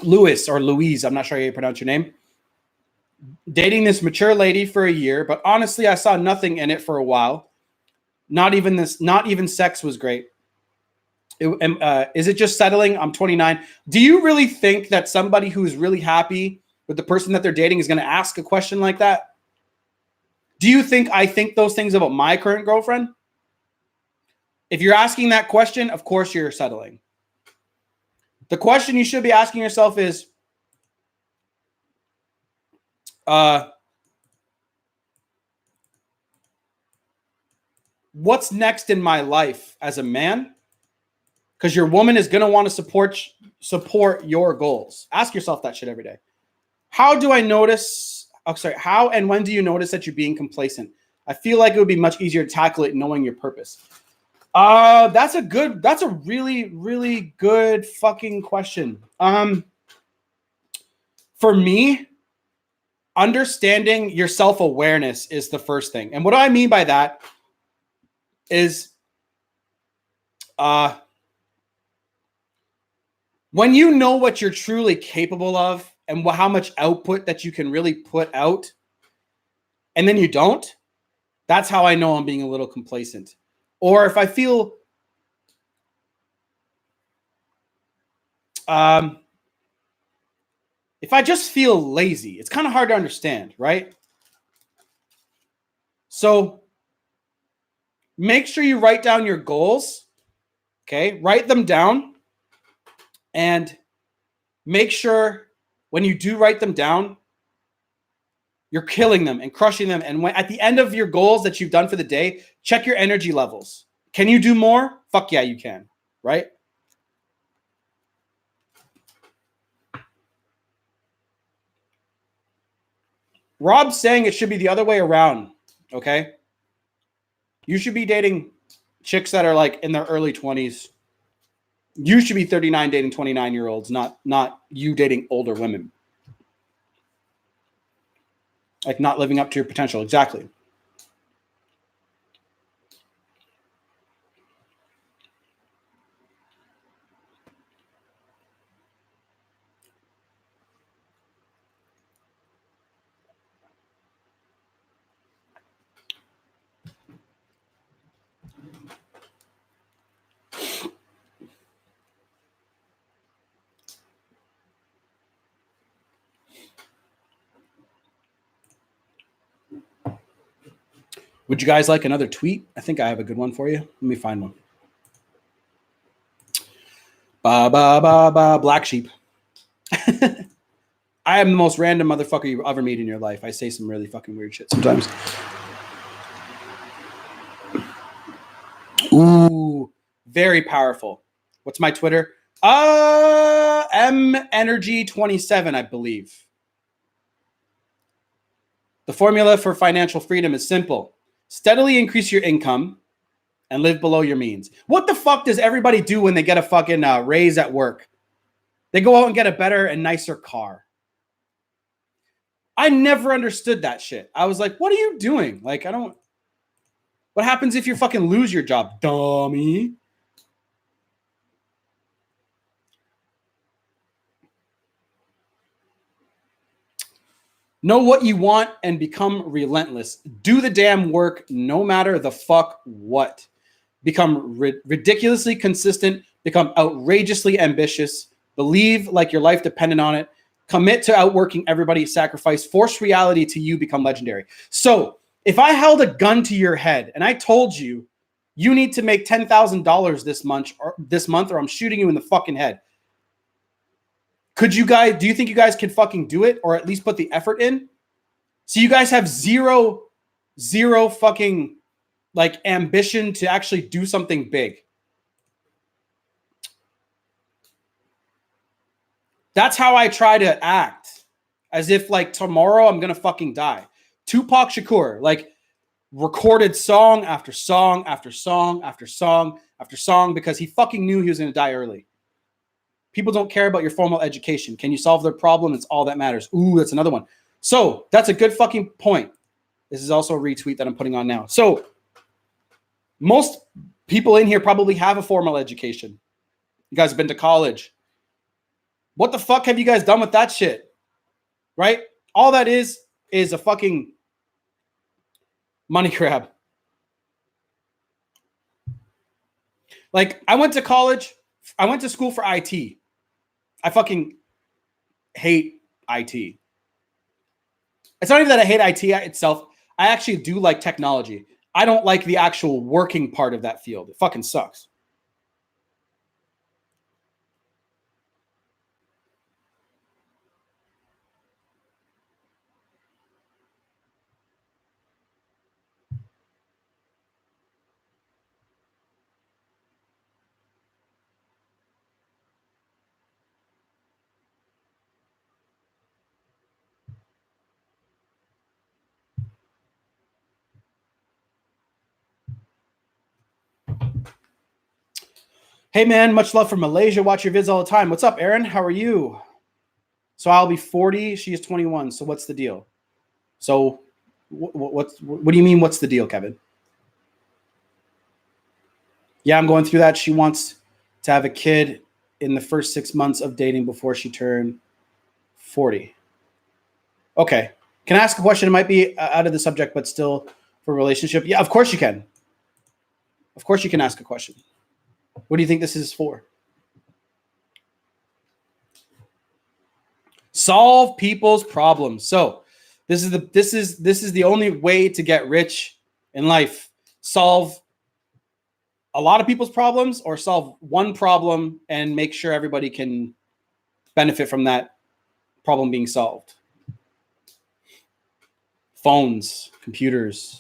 Speaker 1: Louis or Louise, I'm not sure how you pronounce your name. Dating this mature lady for a year, but honestly, I saw nothing in it for a while. Not even sex was great. Is it just settling? I'm 29. Do you really think that somebody who's really happy with the person that they're dating is going to ask a question like that? Do you think I think those things about my current girlfriend? If you're asking that question, of course you're settling. The question you should be asking yourself is, what's next in my life as a man? Because your woman is going to want to support your goals. Ask yourself that shit every day. How do I notice? Oh, sorry. How and when do you notice that you're being complacent? I feel like it would be much easier to tackle it knowing your purpose. That's a really, really good fucking question. For me, understanding your self-awareness is the first thing. And what do I mean by that is when you know what you're truly capable of and how much output that you can really put out, and then you don't, that's how I know I'm being a little complacent. Or if I feel if I just feel lazy, it's kind of hard to understand, right? So make sure you write down your goals, okay? Write them down and make sure when you do write them down, you're killing them and crushing them. And when at the end of your goals that you've done for the day, check your energy levels. Can you do more? Fuck yeah, you can, right? Rob's saying it should be the other way around, okay? You should be dating chicks that are like in their early 20s. You should be 39 dating 29-year-olds, not you dating older women. Like not living up to your potential. Exactly. Would you guys like another tweet? I think I have a good one for you. Let me find one. Black sheep. I am the most random motherfucker you ever meet in your life. I say some really fucking weird shit sometimes. Ooh, very powerful. What's my Twitter? Energy27, I believe. The formula for financial freedom is simple. Steadily increase your income and live below your means. What the fuck does everybody do when they get a fucking raise at work? They go out and get a better and nicer car. I never understood that shit. I was like, what are you doing? Like, what happens if you fucking lose your job, dummy? Know what you want and become relentless. Do the damn work no matter the fuck what. Become ridiculously consistent. Become outrageously ambitious. Believe like your life depended on it. Commit to outworking everybody. Sacrifice. Force reality to you. Become legendary. So if I held a gun to your head and I told you, you need to make $10,000 this month or I'm shooting you in the fucking head. Do you think you guys can fucking do it or at least put the effort in? So you guys have zero fucking like ambition to actually do something big. That's how I try to act, as if like tomorrow I'm gonna fucking die. Tupac Shakur, like recorded song after song after song after song after song because he fucking knew he was gonna die early. People don't care about your formal education. Can you solve their problem? It's all that matters. Ooh, that's another one. So that's a good fucking point. This is also a retweet that I'm putting on now. So most people in here probably have a formal education. You guys have been to college. What the fuck have you guys done with that shit? Right? All that is a fucking money grab. Like, I went to college. I went to school for IT. I fucking hate IT. It's not even that I hate IT itself. I actually do like technology. I don't like the actual working part of that field. It fucking sucks. Hey, man, much love from Malaysia. Watch your vids all the time. What's up, Aaron? How are you? So I'll be 40. She is 21. So what's the deal? So what do you mean, what's the deal, Kevin? Yeah, I'm going through that. She wants to have a kid in the first 6 months of dating before she turned 40. Okay. Can I ask a question? It might be out of the subject, but still for a relationship. Yeah, of course you can. Of course you can ask a question. What do you think this is for? Solve people's problems. So this is the only way to get rich in life. Solve a lot of people's problems or solve one problem and make sure everybody can benefit from that problem being solved. Phones, computers.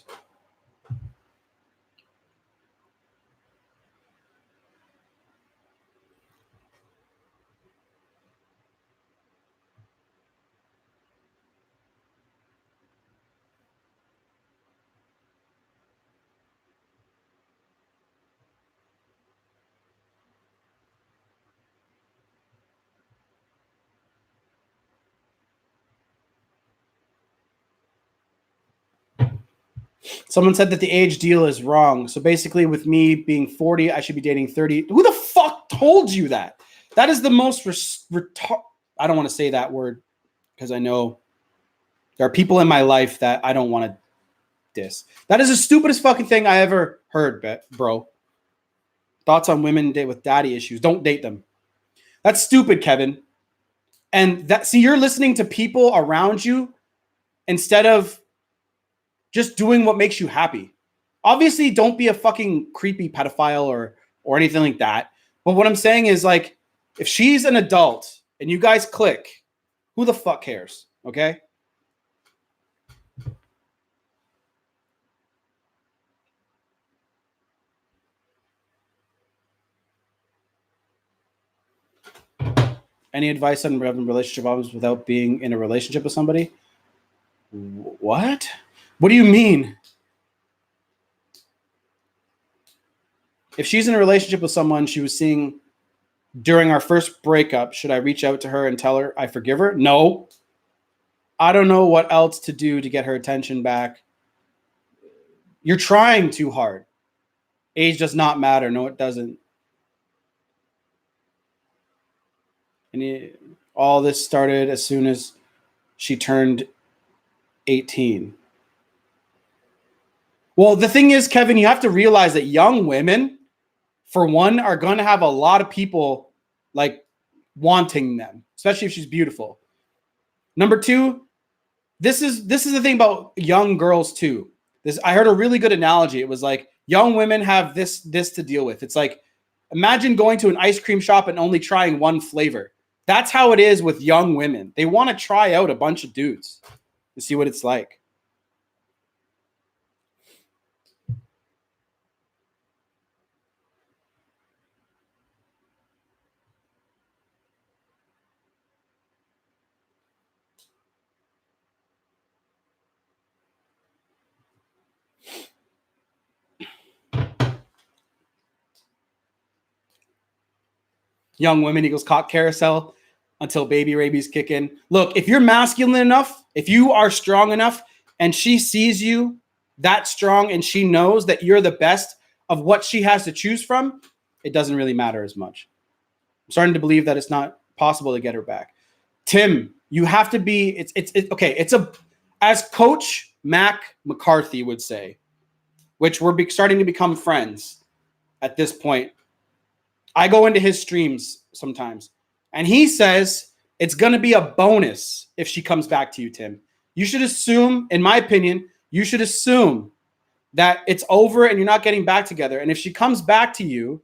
Speaker 1: Someone said that the age deal is wrong. So basically, with me being 40, I should be dating 30. Who the fuck told you that? That is the most I don't want to say that word because I know there are people in my life that I don't want to diss. That is the stupidest fucking thing I ever heard, bro. Thoughts on women with daddy issues. Don't date them. That's stupid, Kevin. And you're listening to people around you instead of just doing what makes you happy. Obviously, don't be a fucking creepy pedophile or anything like that. But what I'm saying is, like, if she's an adult and you guys click, who the fuck cares? Okay. Any advice on having relationship problems without being in a relationship with somebody? What? What do you mean? If she's in a relationship with someone she was seeing during our first breakup, should I reach out to her and tell her I forgive her? No. I don't know what else to do to get her attention back. You're trying too hard. Age does not matter. No, it doesn't. And all this started as soon as she turned 18. Well, the thing is, Kevin, you have to realize that young women, for one, are going to have a lot of people like wanting them, especially if she's beautiful. Number two, this is the thing about young girls too. I heard a really good analogy. It was like young women have this to deal with. It's like, imagine going to an ice cream shop and only trying one flavor. That's how it is with young women. They want to try out a bunch of dudes to see what it's like. Young women equals cock carousel until baby rabies kick in. Look, if you're masculine enough, if you are strong enough, and she sees you that strong and she knows that you're the best of what she has to choose from, it doesn't really matter as much. I'm starting to believe that it's not possible to get her back. Tim, you have to be, it's okay. It's as Coach Mac McCarthy would say, which we're starting to become friends at this point. I go into his streams sometimes, and he says it's going to be a bonus if she comes back to you, Tim. You should assume, in my opinion, you should assume that it's over and you're not getting back together. And if she comes back to you,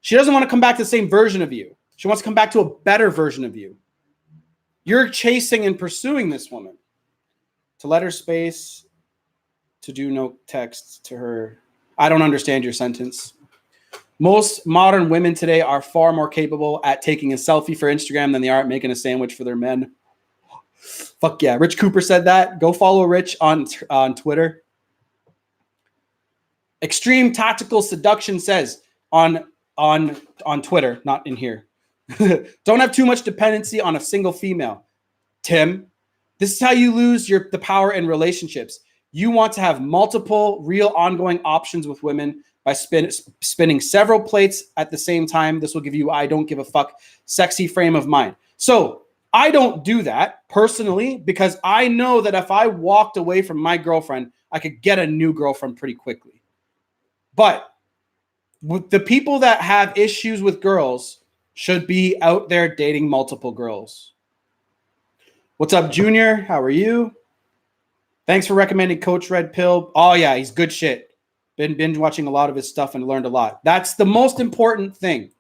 Speaker 1: she doesn't want to come back to the same version of you. She wants to come back to a better version of you. You're chasing and pursuing this woman. To let her space, to do no texts to her. I don't understand your sentence. Most modern women today are far more capable at taking a selfie for Instagram than they are at making a sandwich for their men. Fuck yeah. Rich Cooper said that. Go follow Rich on Twitter. Extreme Tactical Seduction says on Twitter, not in here. Don't have too much dependency on a single female. Tim, this is how you lose the power in relationships. You want to have multiple real ongoing options with women by spinning several plates at the same time. This will give you I don't give a fuck sexy frame of mind. So I don't do that personally because I know that if I walked away from my girlfriend, I could get a new girlfriend pretty quickly. But with the people that have issues with girls should be out there dating multiple girls. What's up, Junior? How are you? Thanks for recommending Coach Red Pill. Oh, yeah, he's good shit. Been binge watching a lot of his stuff and learned a lot. That's the most important thing.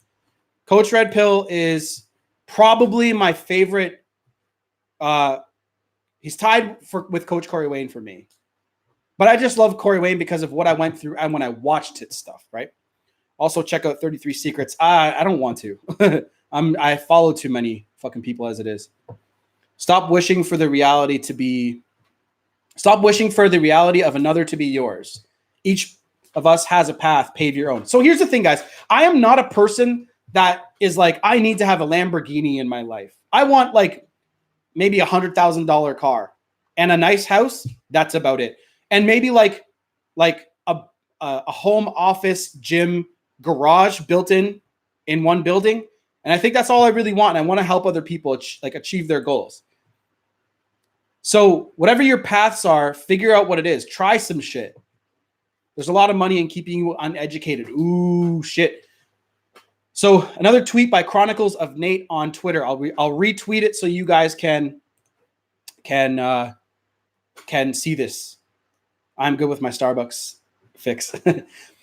Speaker 1: Coach Red Pill is probably my favorite. He's tied with Coach Corey Wayne for me. But I just love Corey Wayne because of what I went through and when I watched his stuff, right? Also, check out 33 Secrets. I don't want to. I follow too many fucking people as it is. Stop wishing for the reality of another to be yours. Each of us has a path. Pave your own. So here's the thing, guys. I am not a person that is like, I need to have a Lamborghini in my life. I want like maybe $100,000 car and a nice house. That's about it. And maybe like a home, office, gym, garage built in one building. And I think that's all I really want. And I want to help other people achieve their goals. So whatever your paths are, figure out what it is. Try some shit. There's a lot of money in keeping you uneducated. Ooh, shit. So another tweet by Chronicles of Nate on Twitter. I'll retweet it so you guys can see this. I'm good with my Starbucks. fix.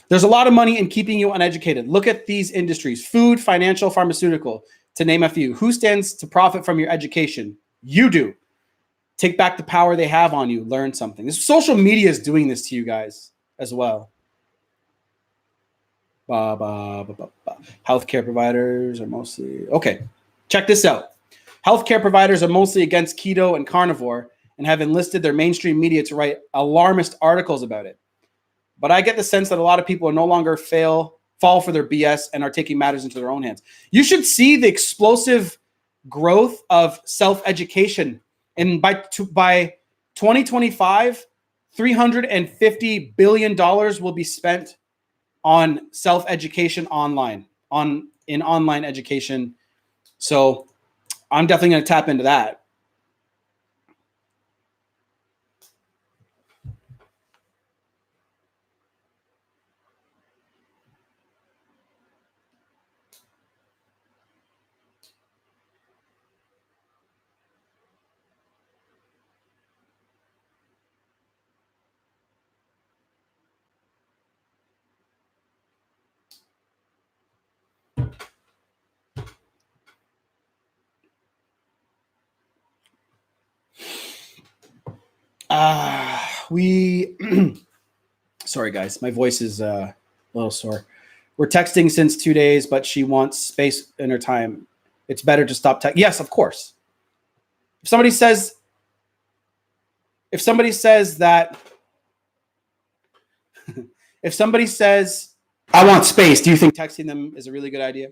Speaker 1: There's a lot of money in keeping you uneducated. Look at these industries: food, financial, pharmaceutical, to name a few. Who stands to profit from your education? You do. Take back the power they have on you. Learn something. This social media is doing this to you guys as well. Healthcare providers are mostly... Okay, check this out. Healthcare providers are mostly against keto and carnivore and have enlisted their mainstream media to write alarmist articles about it. But I get the sense that a lot of people are no longer fall for their BS and are taking matters into their own hands. You should see the explosive growth of self-education. And by 2025, $350 billion will be spent on self-education online, in online education. So I'm definitely going to tap into that. Sorry guys, my voice is a little sore. We're texting since 2 days, but she wants space in her time. It's better to stop texting. Yes, of course. If somebody says that, if somebody says, I want space, do you think texting them is a really good idea?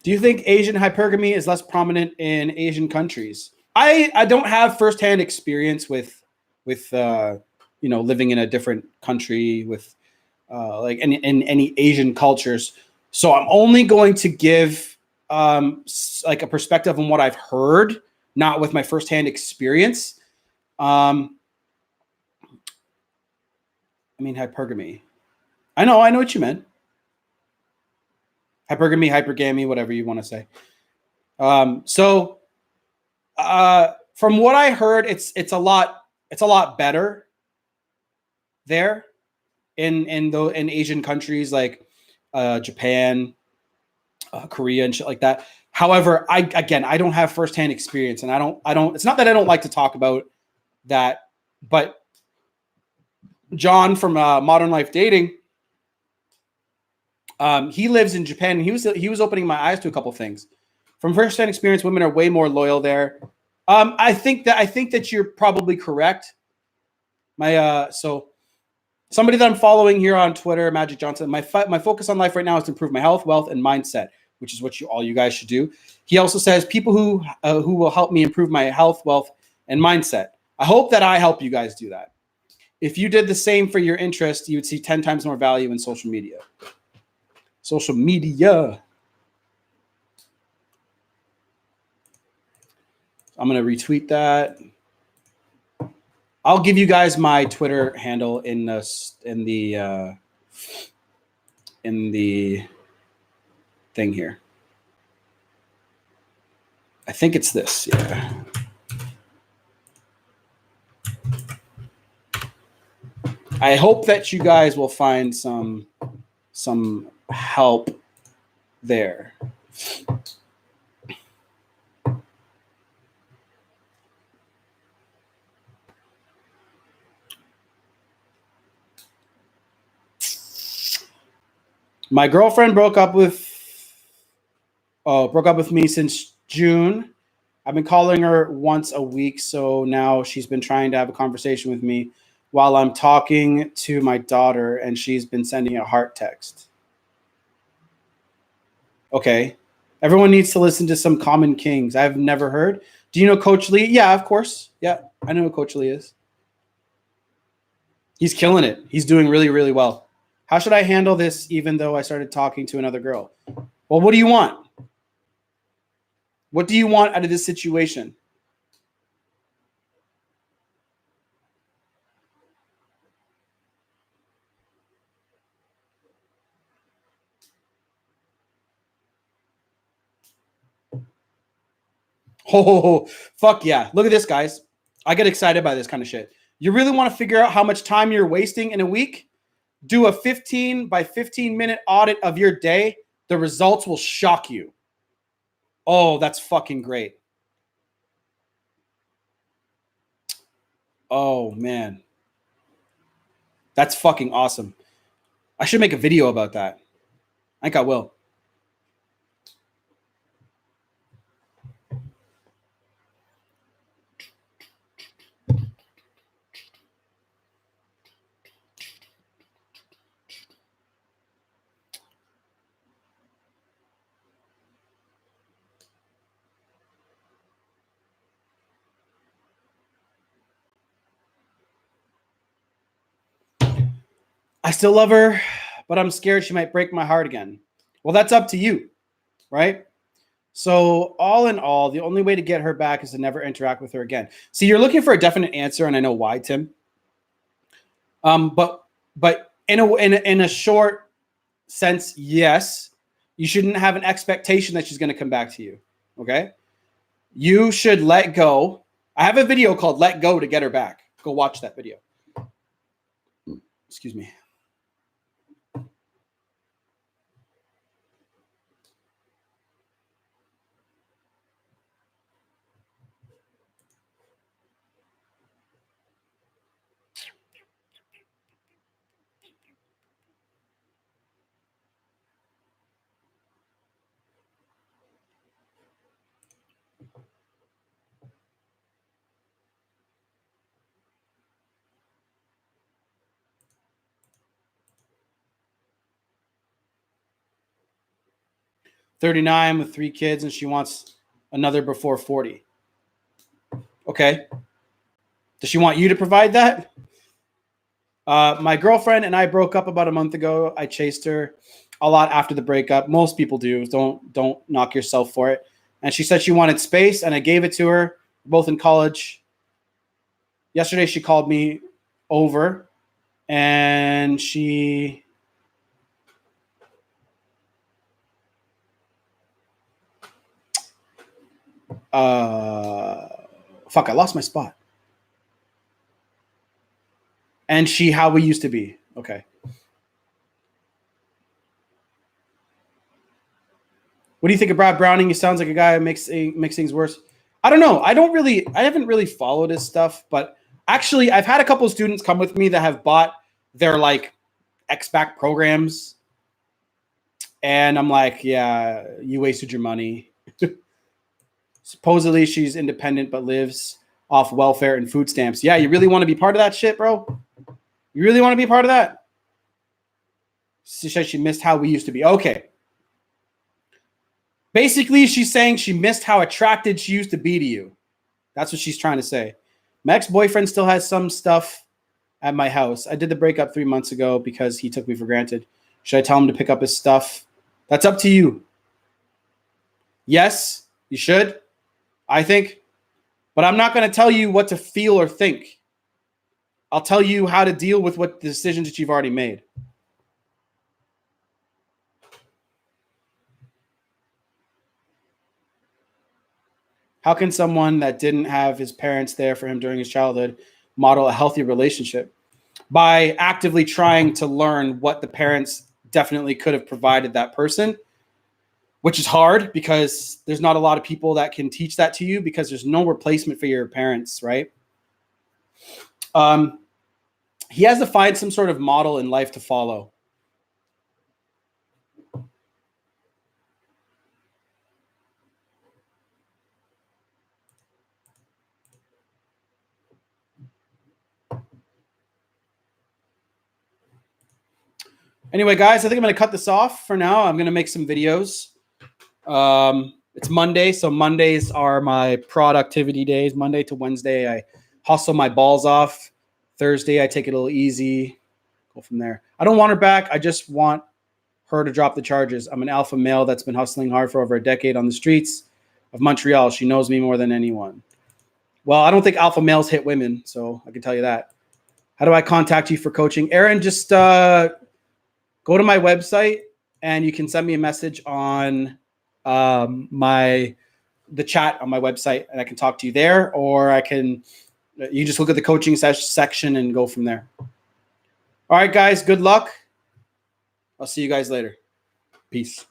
Speaker 1: Do you think Asian hypergamy is less prominent in Asian countries? I don't have firsthand experience with living in a different country with like in any Asian cultures. So I'm only going to give like a perspective on what I've heard, not with my firsthand experience. I mean, hypergamy. I know what you meant. Hypergamy, hypergamy, whatever you want to say. From what I heard, it's a lot better there in Asian countries like Japan, Korea, and shit like that. However, I don't have firsthand experience, and I don't. It's not that I don't like to talk about that, but John from Modern Life Dating, he lives in Japan, and he was opening my eyes to a couple things. From firsthand experience, women are way more loyal there. I think that you're probably correct. So somebody that I'm following here on Twitter, Magic Johnson, my focus on life right now is to improve my health, wealth, and mindset, which is what all you guys should do. He also says people who will help me improve my health, wealth, and mindset. I hope that I help you guys do that. If you did the same for your interest, you would see 10 times more value in social media. Social media. I'm going to retweet that. I'll give you guys my Twitter handle in the thing here. I think it's this. Yeah. I hope that you guys will find some help there. My girlfriend broke up with me since June. I've been calling her once a week, so now she's been trying to have a conversation with me while I'm talking to my daughter, and she's been sending a heart text. Okay. Everyone needs to listen to some Common Kings. I've never heard. Do you know Coach Lee? Yeah, of course. Yeah, I know who Coach Lee is. He's killing it. He's doing really, really well. How should I handle this even though I started talking to another girl? Well, what do you want? What do you want out of this situation? Oh, fuck yeah. Look at this, guys. I get excited by this kind of shit. You really want to figure out how much time you're wasting in a week? Do a 15 by 15 minute audit of your day. The results will shock you. Oh, that's fucking great. Oh, man. That's fucking awesome. I should make a video about that. I think I will. I still love her, but I'm scared she might break my heart again. Well, that's up to you, right? So, all in all, the only way to get her back is to never interact with her again. See, you're looking for a definite answer, and I know why, Tim. But in a short sense, yes, you shouldn't have an expectation that she's going to come back to you. Okay, you should let go. I have a video called "Let Go" to get her back. Go watch that video. Excuse me. "39 with 3 kids, and she wants another before 40. Okay. Does she want you to provide that? My girlfriend and I broke up about a month ago. I chased her a lot after the breakup. Most people do. Don't knock yourself for it. And she said she wanted space, and I gave it to her. We're both in college. Yesterday, she called me over, and she fuck, I lost my spot. And she, how we used to be. Okay. What do you think of Brad Browning? He sounds like a guy who makes things worse. I don't know. I haven't really followed his stuff, but actually I've had a couple of students come with me that have bought their like XBack programs. And I'm like, yeah, you wasted your money. Supposedly she's independent, but lives off welfare and food stamps. Yeah, you really want to be part of that shit, bro? You really want to be part of that? She said she missed how we used to be. Okay. Basically, she's saying she missed how attracted she used to be to you. That's what she's trying to say. My ex-boyfriend still has some stuff at my house. I did the breakup 3 months ago because he took me for granted. Should I tell him to pick up his stuff? That's up to you. Yes, you should, I think. But I'm not going to tell you what to feel or think. I'll tell you how to deal with what the decisions that you've already made. How can someone that didn't have his parents there for him during his childhood model a healthy relationship? By actively trying to learn what the parents definitely could have provided that person, which is hard because there's not a lot of people that can teach that to you because there's no replacement for your parents, right? He has to find some sort of model in life to follow. Anyway, guys, I think I'm going to cut this off for now. I'm going to make some videos. It's Monday, so Mondays are my productivity days. Monday to Wednesday, I hustle my balls off. Thursday, I take it a little easy. go from there. I don't want her back. I just want her to drop the charges. I'm an alpha male that's been hustling hard for over a decade on the streets of Montreal. She knows me more than anyone. Well, I don't think alpha males hit women, so I can tell you that. How do I contact you for coaching? Aaron, just go to my website and you can send me a message on the chat on my website, and I can talk to you there, or you just look at the coaching section and go from there. All right, guys, good luck. I'll see you guys later. Peace.